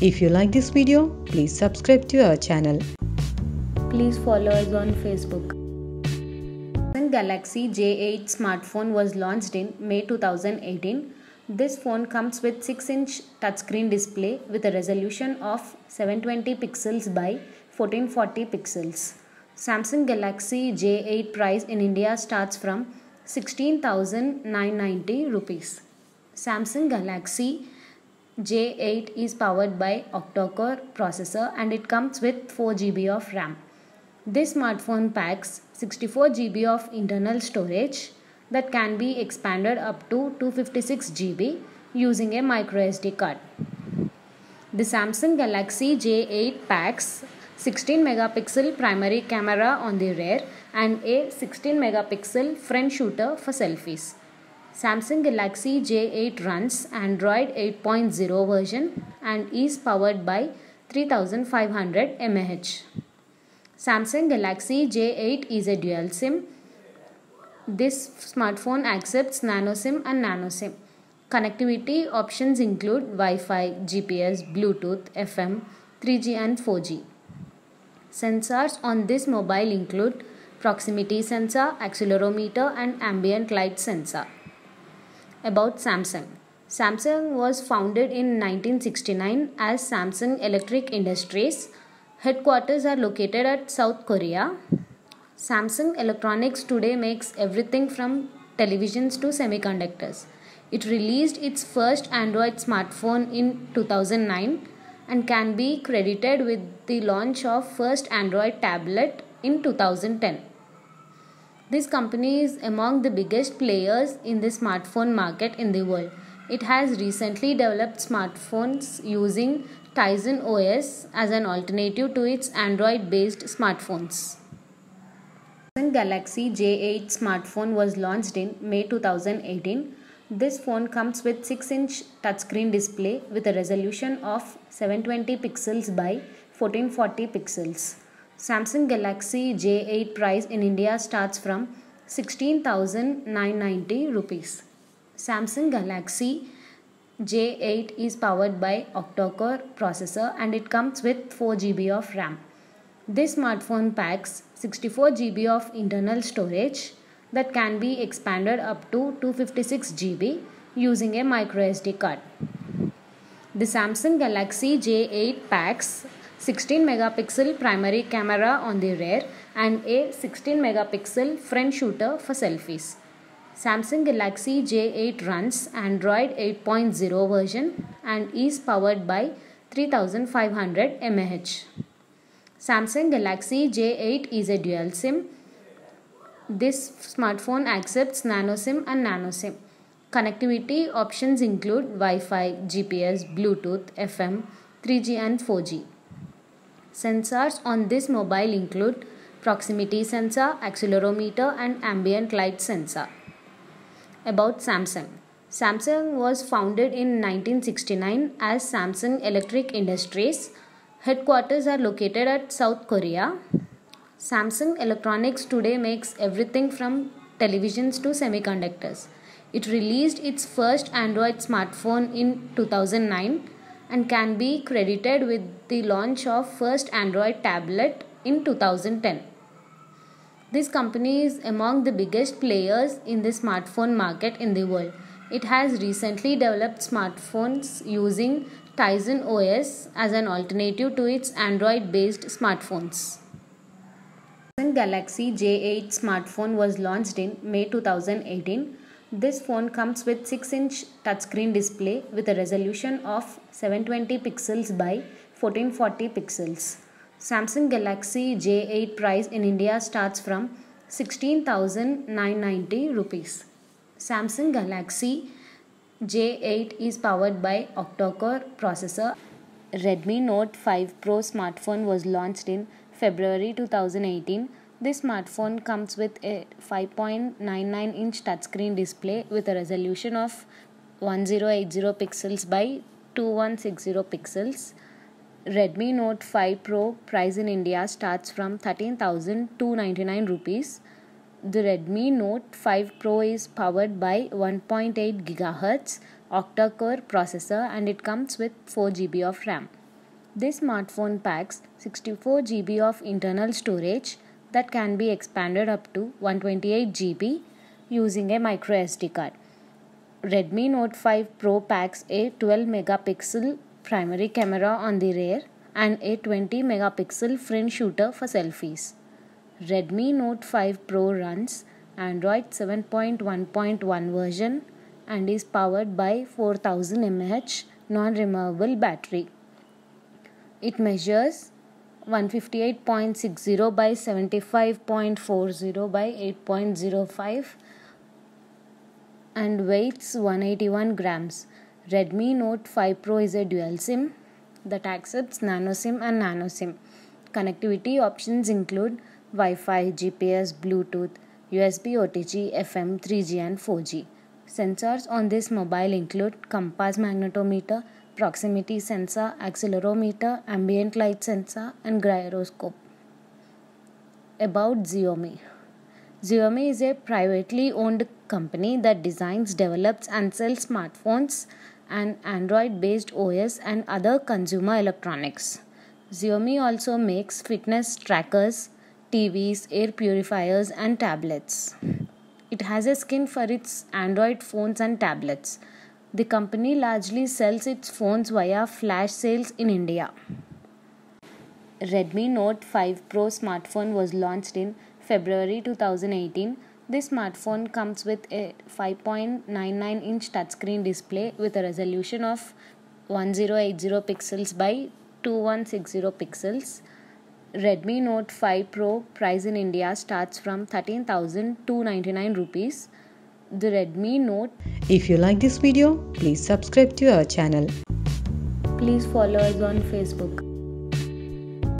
If you like this video, please subscribe to our channel. Please follow us on Facebook. Samsung Galaxy J8 smartphone was launched in May 2018. This phone comes with 6-inch touchscreen display with a resolution of 720 pixels by 1440 pixels. Samsung Galaxy J8 price in India starts from 16,990 rupees. Samsung Galaxy J8 is powered by octa-core processor and it comes with 4 GB of RAM. This smartphone packs 64 GB of internal storage that can be expanded up to 256 GB using a microSD card. The Samsung Galaxy J8 packs 16 megapixel primary camera on the rear and a 16 megapixel front shooter for selfies. Samsung Galaxy J8 runs Android 8.0 version and is powered by 3500 mAh. Samsung Galaxy J8 is a dual SIM. This smartphone accepts nano SIM and nano SIM. Connectivity options include Wi-Fi, GPS, Bluetooth, FM, 3G and 4G. Sensors on this mobile include proximity sensor, accelerometer and ambient light sensor. About Samsung. Samsung was founded in 1969 as Samsung Electric Industries. Headquarters are located at South Korea. Samsung Electronics today makes everything from televisions to semiconductors. It released its first Android smartphone in 2009 and can be credited with the launch of first Android tablet in 2010. This company is among the biggest players in the smartphone market in the world. It has recently developed smartphones using Tizen OS as an alternative to its Android-based smartphones. Samsung Galaxy J8 smartphone was launched in May 2018. This phone comes with 6-inch touchscreen display with a resolution of 720 pixels by 1440 pixels. Samsung Galaxy J8 price in India starts from 16,990 rupees. Samsung Galaxy J8 is powered by octa-core processor and it comes with 4 GB of RAM. This smartphone packs 64 GB of internal storage that can be expanded up to 256 GB using a microSD card. The Samsung Galaxy J8 packs 16 megapixel primary camera on the rear and a 16 megapixel front shooter for selfies. Samsung Galaxy J8 runs Android 8.0 version and is powered by 3500 mAh. Samsung Galaxy J8 is a dual SIM. This smartphone accepts nano SIM and nano SIM. Connectivity options include Wi-Fi, GPS, Bluetooth, FM, 3G and 4G. Sensors on this mobile include proximity sensor, accelerometer and ambient light sensor. About Samsung. Samsung was founded in 1969 as Samsung Electric Industries. Headquarters are located at South Korea. Samsung Electronics today makes everything from televisions to semiconductors. It released its first Android smartphone in 2009 and can be credited with the launch of first Android tablet in 2010. This company is among the biggest players in the smartphone market in the world. It has recently developed smartphones using Tizen OS as an alternative to its Android-based smartphones. Samsung Galaxy J8 smartphone was launched in May 2018. This phone comes with 6-inch touchscreen display with a resolution of 720 pixels by 1440 pixels. Samsung Galaxy J8 price in India starts from 16,990 rupees. Samsung Galaxy J8 is powered by octa-core processor. Redmi Note 5 Pro smartphone was launched in February 2018. This smartphone comes with a 5.99-inch touchscreen display with a resolution of 1080 pixels by 2160 pixels. Redmi Note 5 Pro price in India starts from 13,299 rupees. The Redmi Note 5 Pro is powered by 1.8 GHz octa-core processor and it comes with 4 GB of RAM. This smartphone packs 64 GB of internal storage that can be expanded up to 128 GB using a micro SD card. Redmi Note 5 Pro packs a 12 megapixel primary camera on the rear and a 20 megapixel front shooter for selfies. Redmi Note 5 Pro runs Android 7.1.1 version and is powered by 4000 mAh non-removable battery. It measures 158.60 by 75.40 by 8.05 and weighs 181 grams. Redmi Note 5 Pro is a dual SIM that accepts nano SIM and nano SIM. Connectivity options include Wi-Fi, GPS, Bluetooth, USB OTG, FM, 3G and 4G. Sensors on this mobile include compass magnetometer, proximity sensor, accelerometer, ambient light sensor and gyroscope. About Xiaomi. Xiaomi is a privately owned company that designs, develops and sells smartphones and Android-based OS and other consumer electronics. Xiaomi also makes fitness trackers, TVs, air purifiers and tablets. It has a skin for its Android phones and tablets. The company largely sells its phones via flash sales in India. Redmi Note 5 Pro smartphone was launched in February 2018. This smartphone comes with a 5.99-inch touchscreen display with a resolution of 1080 pixels by 2160 pixels. Redmi Note 5 Pro price in India starts from 13,299 rupees. The Redmi Note. If you like this video, please subscribe to our channel. Please follow us on Facebook.